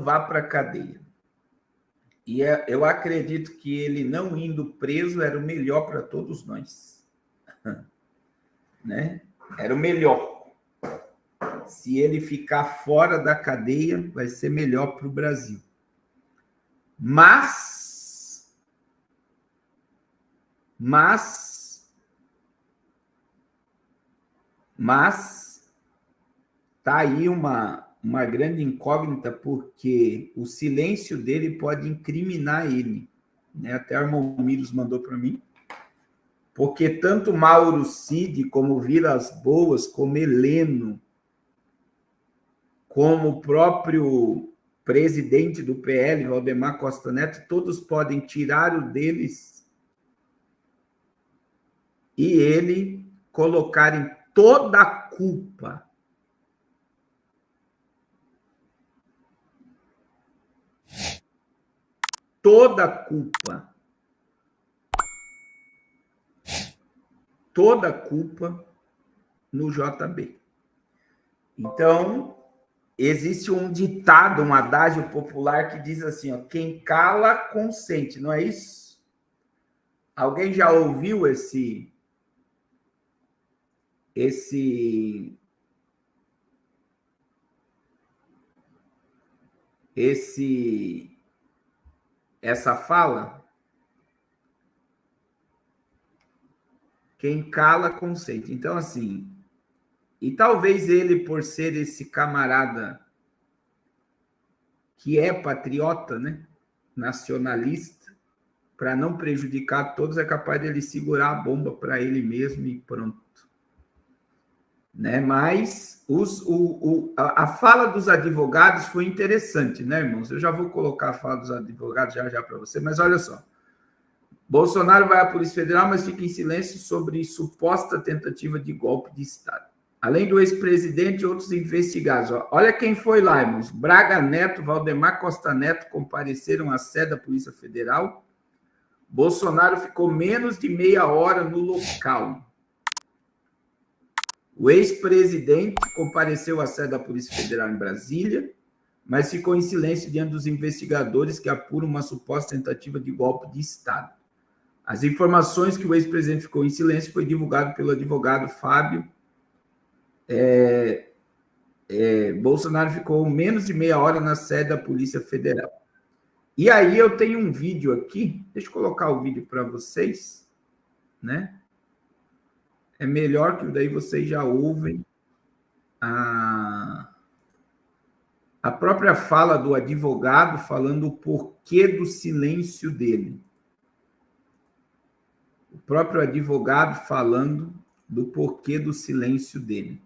vá para a cadeia. E eu acredito que ele não indo preso era o melhor para todos nós. Né? Era o melhor. Se ele ficar fora da cadeia, vai ser melhor para o Brasil. Mas tá aí uma grande incógnita, porque o silêncio dele pode incriminar ele. Né? Até Armon Milos mandou para mim. Porque tanto Mauro Cid, como Vilas Boas, como Heleno, como o próprio presidente do PL, Valdemar Costa Neto, todos podem tirar o deles e ele colocarem toda a culpa no JB. Então, existe um ditado, um adágio popular que diz assim, ó, quem cala, consente, não é isso? Alguém já ouviu essa fala? Quem cala, consente. Então, assim, e talvez ele, por ser esse camarada que é patriota, né? Nacionalista, para não prejudicar todos, é capaz dele segurar a bomba para ele mesmo e pronto. Né? Mas a fala dos advogados foi interessante, né, irmãos? Eu já vou colocar a fala dos advogados já para você, mas olha só. Bolsonaro vai à Polícia Federal, mas fica em silêncio sobre suposta tentativa de golpe de Estado. Além do ex-presidente e outros investigados. Olha quem foi lá, irmãos. Braga Neto, Valdemar Costa Neto compareceram à sede da Polícia Federal. Bolsonaro ficou menos de meia hora no local. O ex-presidente compareceu à sede da Polícia Federal em Brasília, mas ficou em silêncio diante dos investigadores que apuram uma suposta tentativa de golpe de Estado. As informações que o ex-presidente ficou em silêncio foi divulgado pelo advogado Fábio. Bolsonaro ficou menos de meia hora na sede da Polícia Federal. E aí eu tenho um vídeo aqui, deixa eu colocar o vídeo para vocês, né? É melhor que daí vocês já ouvem a própria fala do advogado falando o porquê do silêncio dele. O próprio advogado falando do porquê do silêncio dele.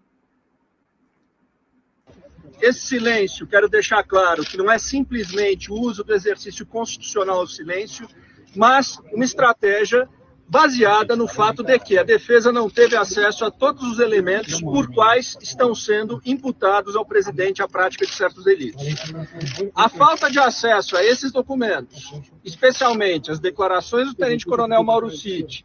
Esse silêncio, quero deixar claro que não é simplesmente o uso do exercício constitucional do silêncio, mas uma estratégia baseada no fato de que a defesa não teve acesso a todos os elementos por quais estão sendo imputados ao presidente a prática de certos delitos. A falta de acesso a esses documentos, especialmente as declarações do tenente-coronel Mauro Cid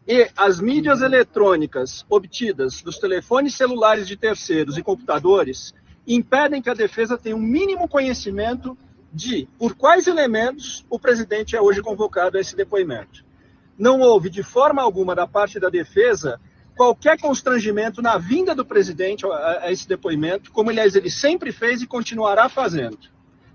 e as mídias eletrônicas obtidas dos telefones celulares de terceiros e computadores, impedem que a defesa tenha um mínimo conhecimento de por quais elementos o presidente é hoje convocado a esse depoimento. Não houve, de forma alguma, da parte da defesa, qualquer constrangimento na vinda do presidente a esse depoimento, como, aliás, ele sempre fez e continuará fazendo,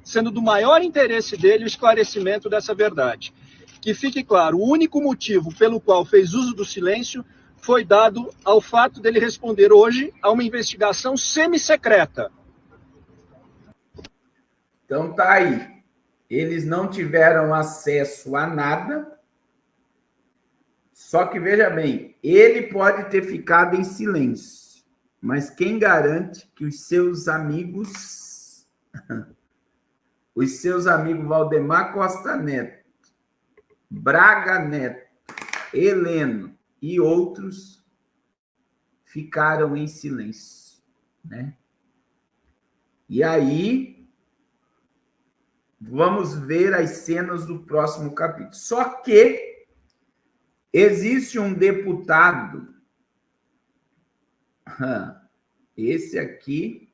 sendo do maior interesse dele o esclarecimento dessa verdade. Que fique claro, o único motivo pelo qual fez uso do silêncio foi dado ao fato dele responder hoje a uma investigação semi-secreta. Então tá aí. Eles não tiveram acesso a nada. Só que, veja bem, ele pode ter ficado em silêncio, mas quem garante que os seus amigos Valdemar Costa Neto, Braga Neto, Heleno e outros ficaram em silêncio, né? E aí, vamos ver as cenas do próximo capítulo. Só que existe um deputado, esse aqui,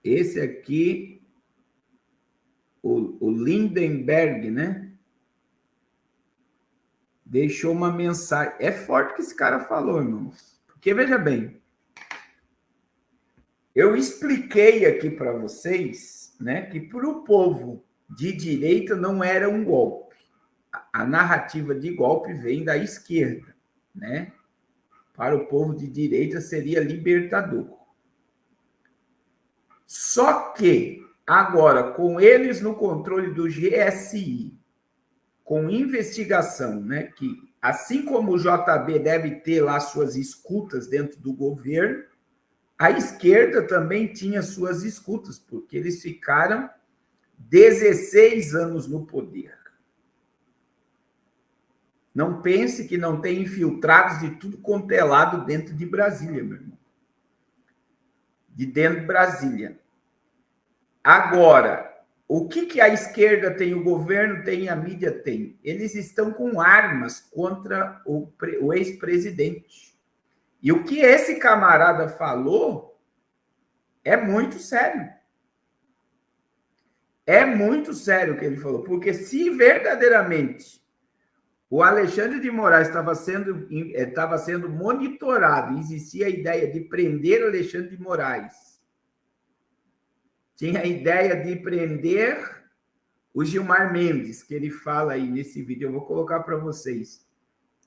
Esse aqui, o Lindenberg, né? Deixou uma mensagem. É forte o que esse cara falou, irmãos. Porque, veja bem, eu expliquei aqui para vocês, né, que para o povo de direita não era um golpe. A narrativa de golpe vem da esquerda, né? Para o povo de direita seria libertador. Só que, agora, com eles no controle do GSI, com investigação, né, que assim como o JB deve ter lá suas escutas dentro do governo, a esquerda também tinha suas escutas, porque eles ficaram 16 anos no poder. Não pense que não tem infiltrados de tudo quanto é lado dentro de Brasília, meu irmão. De dentro de Brasília. Agora, o que a esquerda tem, o governo tem, a mídia tem? Eles estão com armas contra o ex-presidente. E o que esse camarada falou é muito sério. É muito sério o que ele falou, porque se verdadeiramente o Alexandre de Moraes estava sendo monitorado, existia a ideia de prender Alexandre de Moraes, tinha a ideia de prender o Gilmar Mendes, que ele fala aí nesse vídeo, eu vou colocar para vocês.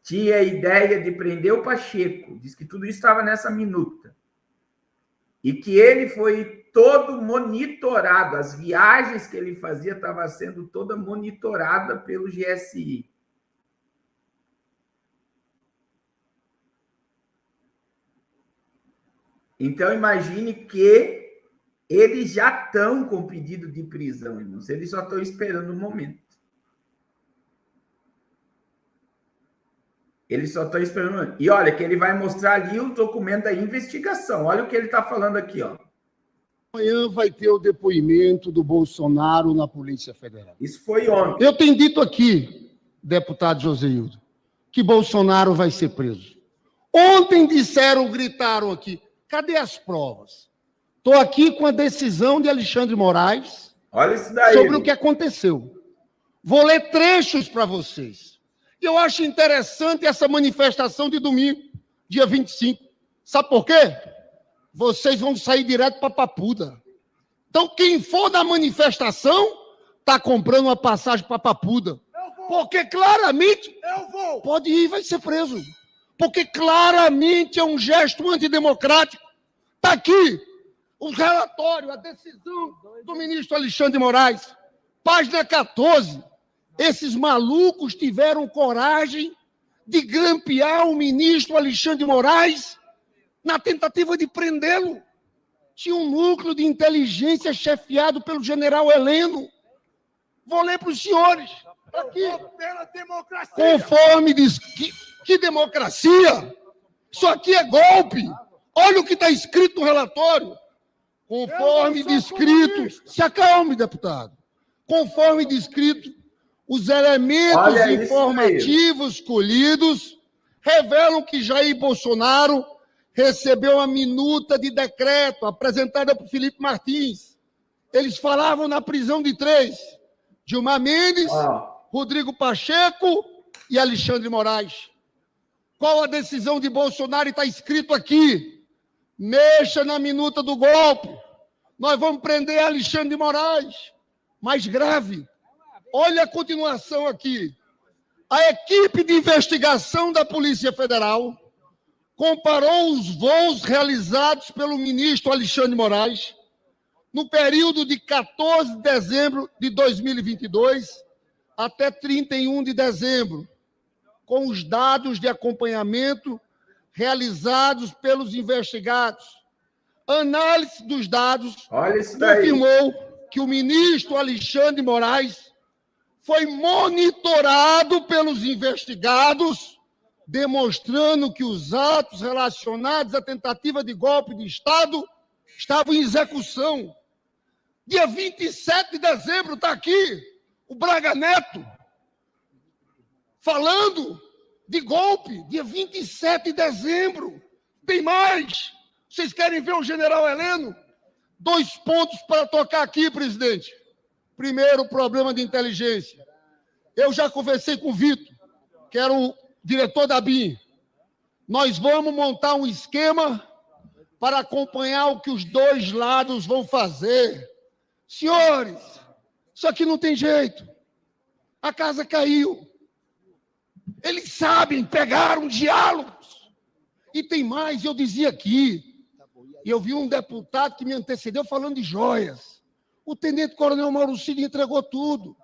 Tinha a ideia de prender o Pacheco, diz que tudo isso estava nessa minuta. E que ele foi todo monitorado, as viagens que ele fazia estavam sendo toda monitorada pelo GSI. Então, imagine que eles já estão com pedido de prisão, irmãos. Eles só estão esperando o momento. Eles só estão esperando o momento. E olha, que ele vai mostrar ali o documento da investigação. Olha o que ele está falando aqui, ó. Amanhã vai ter o depoimento do Bolsonaro na Polícia Federal. Isso foi ontem. Eu tenho dito aqui, deputado Joseildo, que Bolsonaro vai ser preso. Ontem gritaram aqui, cadê as provas? Estou aqui com a decisão de Alexandre Moraes. Olha isso daí. Sobre o que aconteceu. Vou ler trechos para vocês. E eu acho interessante essa manifestação de domingo, dia 25. Sabe por quê? Vocês vão sair direto para Papuda. Então, quem for da manifestação, está comprando uma passagem para Papuda. Porque claramente... Eu vou! Pode ir, vai ser preso. Porque claramente é um gesto antidemocrático. Está aqui o relatório, a decisão do ministro Alexandre de Moraes. Página 14. Esses malucos tiveram coragem de grampear o ministro Alexandre de Moraes na tentativa de prendê-lo. Tinha um núcleo de inteligência chefiado pelo general Heleno. Vou ler para os senhores. Aqui. Pela democracia. Conforme diz... Que democracia? Isso aqui é golpe. Olha o que está escrito no relatório. Conforme descrito... Se acalme, deputado. Conforme descrito, os elementos informativos colhidos revelam que Jair Bolsonaro recebeu a minuta de decreto apresentada por Felipe Martins. Eles falavam na prisão de 3. Gilmar Mendes, Rodrigo Pacheco e Alexandre Moraes. Qual a decisão de Bolsonaro? Está escrito aqui. Mexa na minuta do golpe. Nós vamos prender Alexandre de Moraes. Mais grave. Olha a continuação aqui. A equipe de investigação da Polícia Federal comparou os voos realizados pelo ministro Alexandre de Moraes no período de 14 de dezembro de 2022 até 31 de dezembro, com os dados de acompanhamento realizados pelos investigados. Análise dos dados confirmou que o ministro Alexandre de Moraes foi monitorado pelos investigados, demonstrando que os atos relacionados à tentativa de golpe de Estado estavam em execução. Dia 27 de dezembro está aqui o Braga Neto falando de golpe, dia 27 de dezembro. Tem mais. Vocês querem ver o general Heleno? 2 pontos para tocar aqui, presidente. Primeiro, o problema de inteligência. Eu já conversei com o Vitor, que era o diretor da BIM. Nós vamos montar um esquema para acompanhar o que os 2 lados vão fazer. Senhores, isso aqui não tem jeito. A casa caiu. Eles sabem, pegaram diálogos. E tem mais, eu dizia aqui, e eu vi um deputado que me antecedeu falando de joias. O tenente-coronel Mauricídio entregou tudo.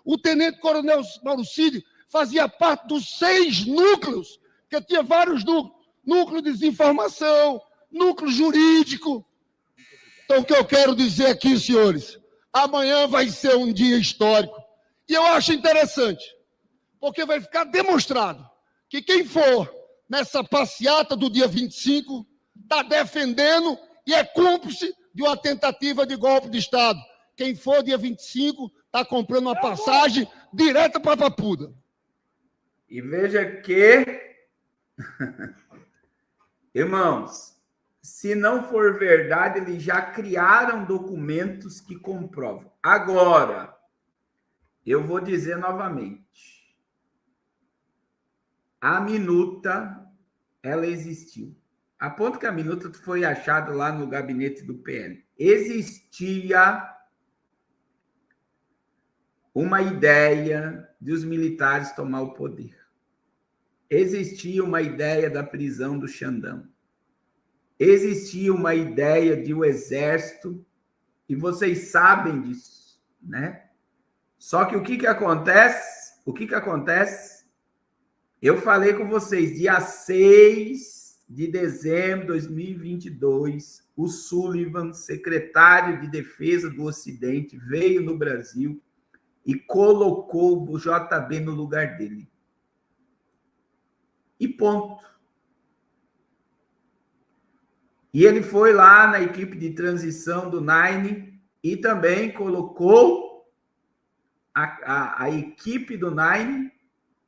O tenente-coronel Mauricídio fazia parte dos 6 núcleos, que tinha vários núcleos. Núcleo de desinformação, núcleo jurídico. Então, o que eu quero dizer aqui, senhores, amanhã vai ser um dia histórico. E eu acho interessante, porque vai ficar demonstrado que quem for nessa passeata do dia 25 está defendendo e é cúmplice de uma tentativa de golpe de Estado. Quem for dia 25 está comprando uma passagem direta para Papuda. E veja que, irmãos, se não for verdade, eles já criaram documentos que comprovam. Agora, eu vou dizer novamente, a minuta, ela existiu. A ponto que a minuta foi achada lá no gabinete do PL. Existia uma ideia de os militares tomar o poder. Existia uma ideia da prisão do Xandão. Existia uma ideia de o exército, e vocês sabem disso, né? Só que o que acontece? O que acontece? Eu falei com vocês, dia 6 de dezembro de 2022, o Sullivan, secretário de Defesa do Ocidente, veio no Brasil e colocou o JB no lugar dele. E ponto. E ele foi lá na equipe de transição do Nine e também colocou a equipe do Nine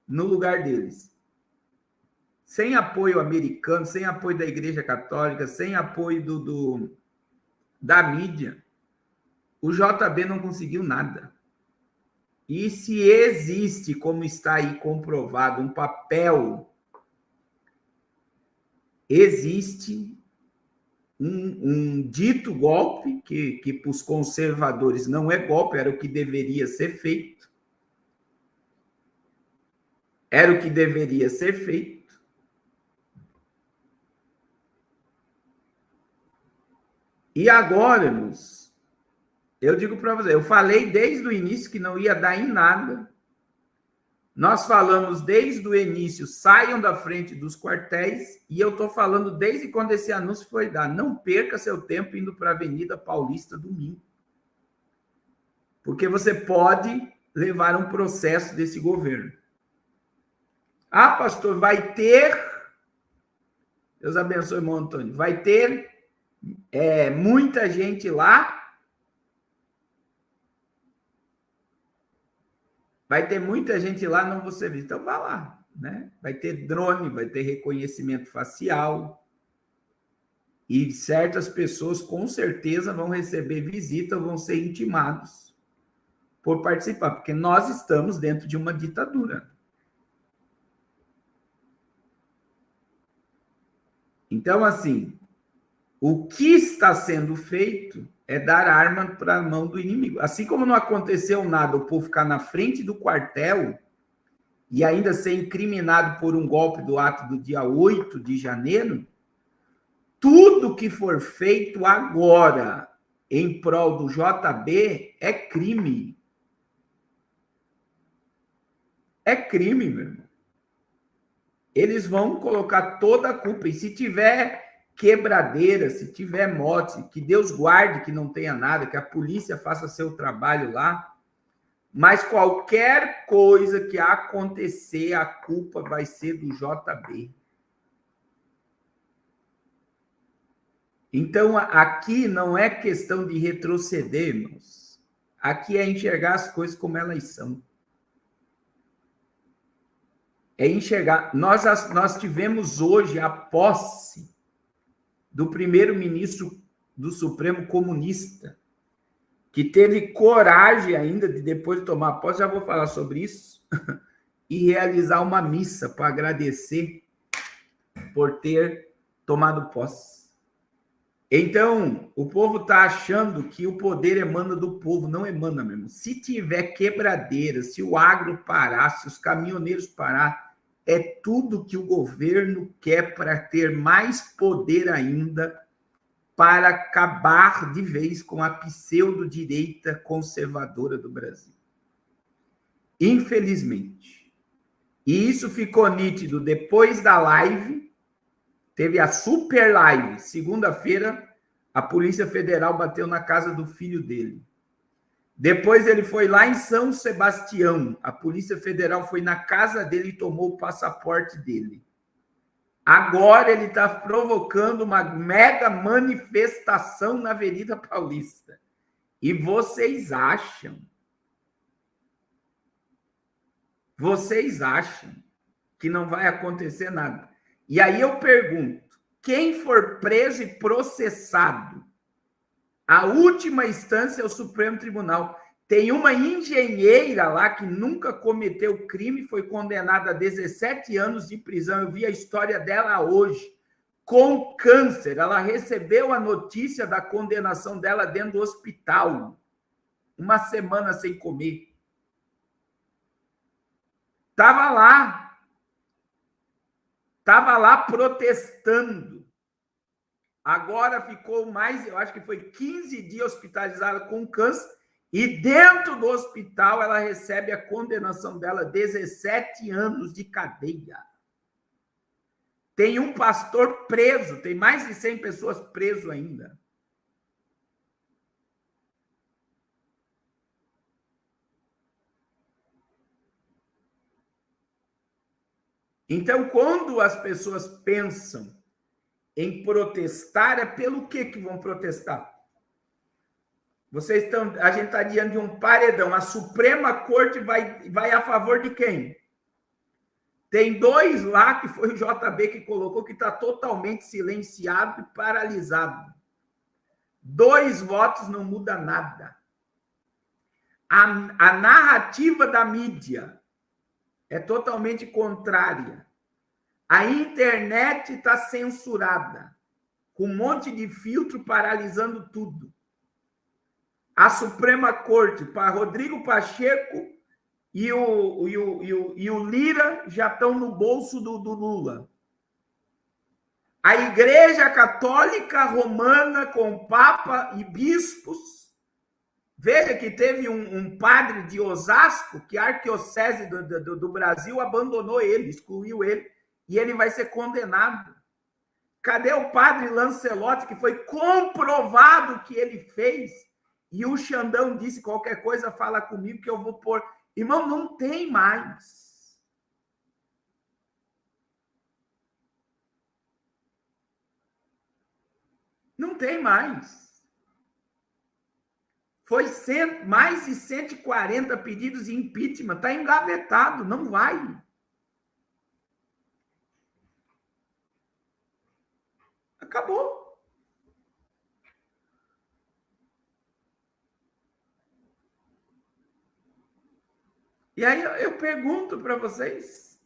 no lugar deles. Sem apoio americano, sem apoio da Igreja Católica, sem apoio da mídia, o JB não conseguiu nada. E se existe, como está aí comprovado, um papel, existe um dito golpe, que para os conservadores não é golpe, era o que deveria ser feito. Era o que deveria ser feito. E agora, irmãos, eu digo para vocês, eu falei desde o início que não ia dar em nada. Nós falamos desde o início, saiam da frente dos quartéis, e eu estou falando desde quando esse anúncio foi dado. Não perca seu tempo indo para a Avenida Paulista domingo. Porque você pode levar um processo desse governo. Ah, pastor, vai ter... Deus abençoe, irmão Antônio. Vai ter muita gente lá. Vai ter muita gente lá, não vou ser visto. Então, vá lá, né? Vai ter drone, vai ter reconhecimento facial. E certas pessoas, com certeza, vão receber visita, vão ser intimados por participar, porque nós estamos dentro de uma ditadura. Então, assim, o que está sendo feito é dar arma para a mão do inimigo. Assim como não aconteceu nada, o povo ficar na frente do quartel e ainda ser incriminado por um golpe do ato do dia 8 de janeiro, tudo que for feito agora em prol do JB é crime. É crime, meu irmão. Eles vão colocar toda a culpa. E se tiver quebradeira, se tiver morte, que Deus guarde que não tenha nada, que a polícia faça seu trabalho lá, mas qualquer coisa que acontecer, a culpa vai ser do JB. Então, aqui não é questão de retroceder, irmãos. Aqui é enxergar as coisas como elas são. É enxergar. Nós tivemos hoje a posse do primeiro-ministro do Supremo comunista, que teve coragem ainda de, depois de tomar posse, já vou falar sobre isso, e realizar uma missa para agradecer por ter tomado posse. Então, o povo está achando que o poder emana do povo. Não emana mesmo. Se tiver quebradeira, se o agro parar, se os caminhoneiros parar, é tudo que o governo quer para ter mais poder ainda, para acabar de vez com a pseudo-direita conservadora do Brasil. Infelizmente. E isso ficou nítido depois da live. Teve a super live. Segunda-feira, a Polícia Federal bateu na casa do filho dele. Depois ele foi lá em São Sebastião. A Polícia Federal foi na casa dele e tomou o passaporte dele. Agora ele está provocando uma mega manifestação na Avenida Paulista. E vocês acham que não vai acontecer nada? E aí eu pergunto, quem for preso e processado, a última instância é o Supremo Tribunal. Tem uma engenheira lá que nunca cometeu crime, foi condenada a 17 anos de prisão. Eu vi a história dela hoje, com câncer. Ela recebeu a notícia da condenação dela dentro do hospital. Uma semana sem comer. Estava lá protestando. Agora ficou mais, eu acho que foi 15 dias hospitalizada com câncer, e dentro do hospital ela recebe a condenação dela, 17 anos de cadeia. Tem um pastor preso, tem mais de 100 pessoas presas ainda. Então, quando as pessoas pensam em protestar, é pelo que vão protestar? A gente está diante de um paredão. A Suprema Corte vai a favor de quem? Tem dois lá, que foi o JB que colocou, que está totalmente silenciado e paralisado. 2 votos não muda nada. A narrativa da mídia é totalmente contrária. A internet está censurada, com um monte de filtro paralisando tudo. A Suprema Corte, para Rodrigo Pacheco e o Lira já estão no bolso do Lula. A Igreja Católica Romana, com Papa e bispos. Veja que teve um padre de Osasco, que a Arquidiocese do Brasil abandonou ele, excluiu ele, e ele vai ser condenado. Cadê o padre Lancelotti, que foi comprovado que ele fez? E o Xandão disse, qualquer coisa fala comigo que eu vou pôr. Irmão, não tem mais. Não tem mais. Foi mais de 140 pedidos de impeachment. Está engavetado, não vai. Acabou. E aí eu pergunto para vocês.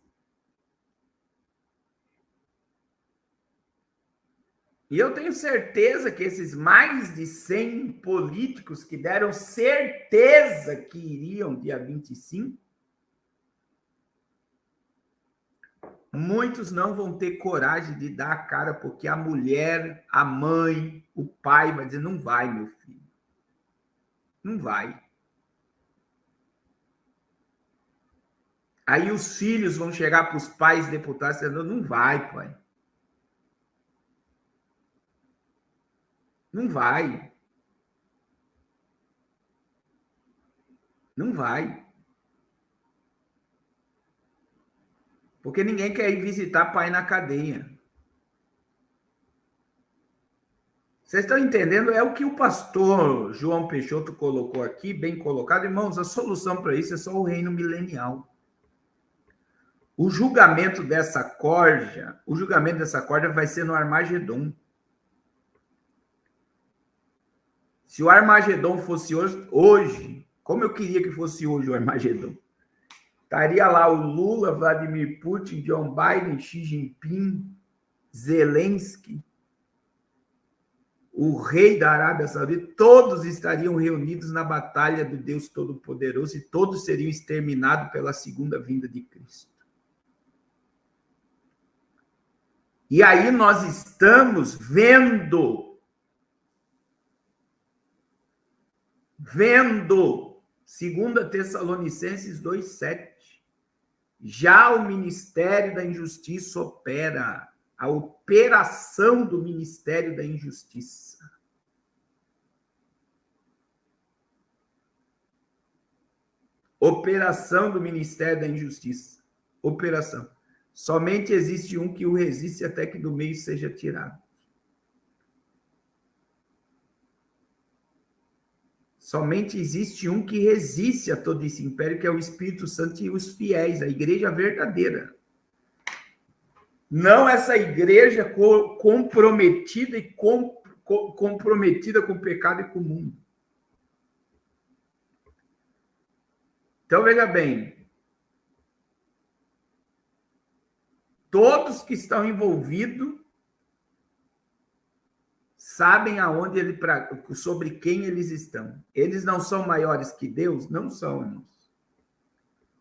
E eu tenho certeza que esses mais de 100 políticos que deram certeza que iriam dia 25, muitos não vão ter coragem de dar a cara, porque a mulher, a mãe, o pai vai dizer, não vai, meu filho. Não vai. Aí os filhos vão chegar para os pais deputados dizendo, não vai, pai. Não vai. Não vai. Porque ninguém quer ir visitar pai na cadeia. Vocês estão entendendo? É o que o pastor João Peixoto colocou aqui, bem colocado. Irmãos, a solução para isso é só o reino milenial. O julgamento dessa corja vai ser no Armagedon. Se o Armagedon fosse hoje, como eu queria que fosse hoje o Armagedon, estaria lá o Lula, Vladimir Putin, John Biden, Xi Jinping, Zelensky, o rei da Arábia Saudita, todos estariam reunidos na batalha do Deus Todo-Poderoso e todos seriam exterminados pela segunda vinda de Cristo. E aí nós estamos vendo 2 Tessalonicenses 2,7. Já o Ministério da Injustiça opera. A operação do Ministério da Injustiça. Operação do Ministério da Injustiça. Operação. Somente existe um que o resiste até que do meio seja tirado. Somente existe um que resiste a todo esse império, que é o Espírito Santo e os fiéis, a igreja verdadeira. Não essa igreja comprometida e comprometida com o pecado e com o mundo. Então, veja bem. Todos que estão envolvidos sabem aonde sobre quem eles estão. Eles não são maiores que Deus? Não são, irmãos.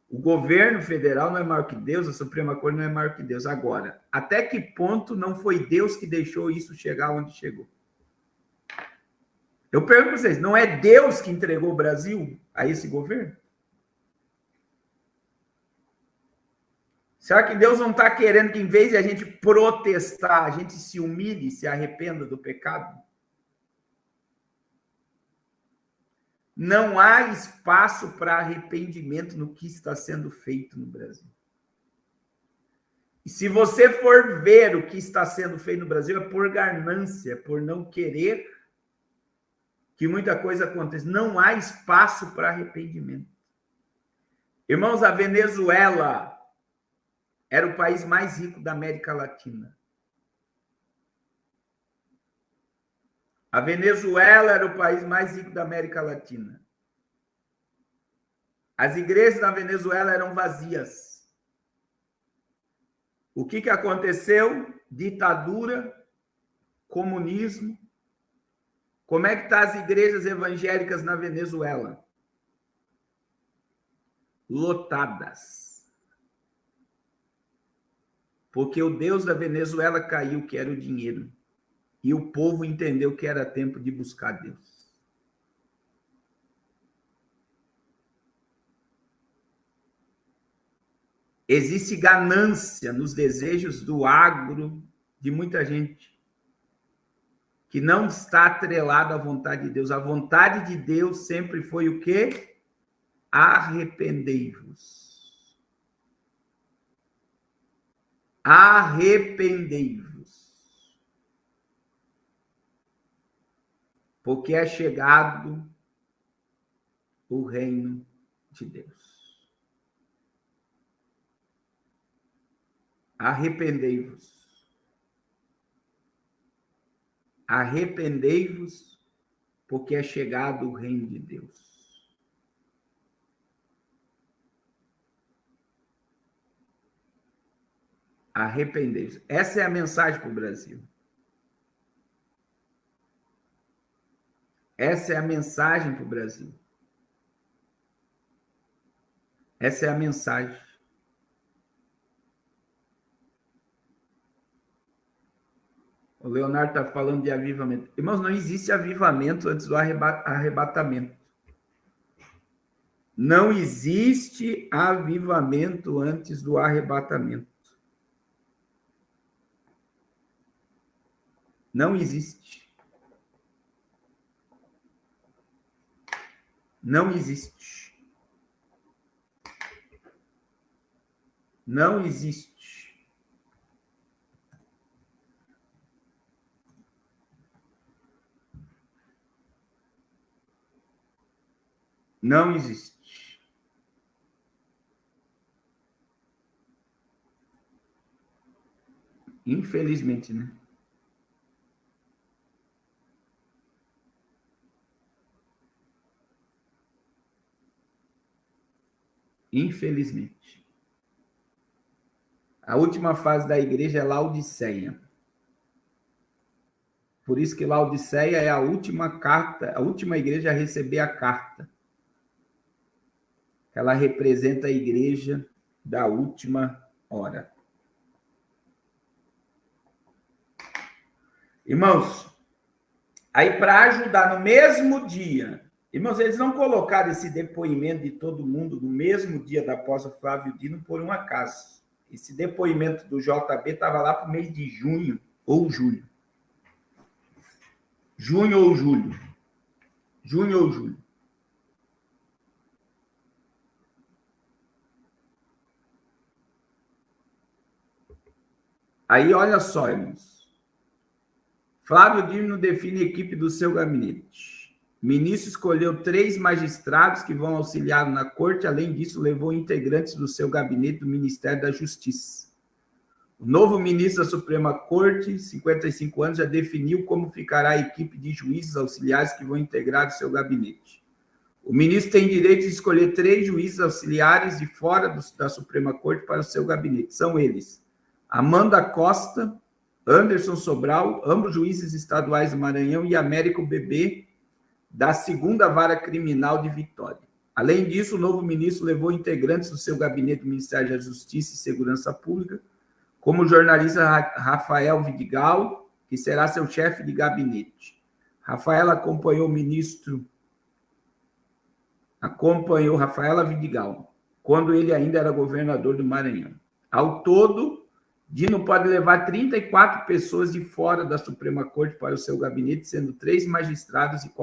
O governo federal não é maior que Deus, a Suprema Corte não é maior que Deus. Agora, até que ponto não foi Deus que deixou isso chegar onde chegou? Eu pergunto para vocês, não é Deus que entregou o Brasil a esse governo? Será que Deus não está querendo que, em vez de a gente protestar, a gente se humilhe, se arrependa do pecado? Não há espaço para arrependimento no que está sendo feito no Brasil. E se você for ver o que está sendo feito no Brasil, é por ganância, por não querer que muita coisa aconteça. Não há espaço para arrependimento. Irmãos, a Venezuela era o país mais rico da América Latina. A Venezuela era o país mais rico da América Latina. As igrejas da Venezuela eram vazias. O que aconteceu? Ditadura, comunismo. Como é que estão as igrejas evangélicas na Venezuela? Lotadas. Porque o Deus da Venezuela caiu, que era o dinheiro. E o povo entendeu que era tempo de buscar Deus. Existe ganância nos desejos do agro de muita gente, que não está atrelado à vontade de Deus. A vontade de Deus sempre foi o quê? Arrependei-vos. Arrependei-vos. Porque é chegado o reino de Deus. Arrependei-vos. Arrependei-vos, porque é chegado o reino de Deus. Arrependei-vos. Essa é a mensagem para o Brasil. Essa é a mensagem para o Brasil. Essa é a mensagem. O Leonardo está falando de avivamento. Irmãos, não existe avivamento antes do arrebatamento. Não existe avivamento antes do arrebatamento. Não existe. Não existe. Não existe. Não existe. Infelizmente, né? Infelizmente. A última fase da igreja é Laodiceia. Por isso que Laodiceia é a última carta, a última igreja a receber a carta. Ela representa a igreja da última hora. Irmãos, aí para ajudar no mesmo dia, irmãos, eles não colocaram esse depoimento de todo mundo no mesmo dia da apóstolo Flávio Dino por um acaso. Esse depoimento do JB estava lá para o mês de junho ou julho. Junho ou julho. Junho ou julho. Aí, olha só, irmãos. Flávio Dino define a equipe do seu gabinete. O ministro escolheu 3 magistrados que vão auxiliar na corte. Além disso, levou integrantes do seu gabinete do Ministério da Justiça. O novo ministro da Suprema Corte, 55 anos, já definiu como ficará a equipe de juízes auxiliares que vão integrar o seu gabinete. O ministro tem direito de escolher 3 juízes auxiliares de fora da Suprema Corte para o seu gabinete. São eles: Amanda Costa, Anderson Sobral, ambos juízes estaduais do Maranhão, e Américo Bebê, da 2ª Vara Criminal de Vitória. Além disso, o novo ministro levou integrantes do seu gabinete do Ministério da Justiça e Segurança Pública, como o jornalista Rafael Vidigal, que será seu chefe de gabinete. Rafaela acompanhou Rafaela Vidigal, quando ele ainda era governador do Maranhão. Ao todo, Dino pode levar 34 pessoas de fora da Suprema Corte para o seu gabinete, sendo 3 magistrados e qualquer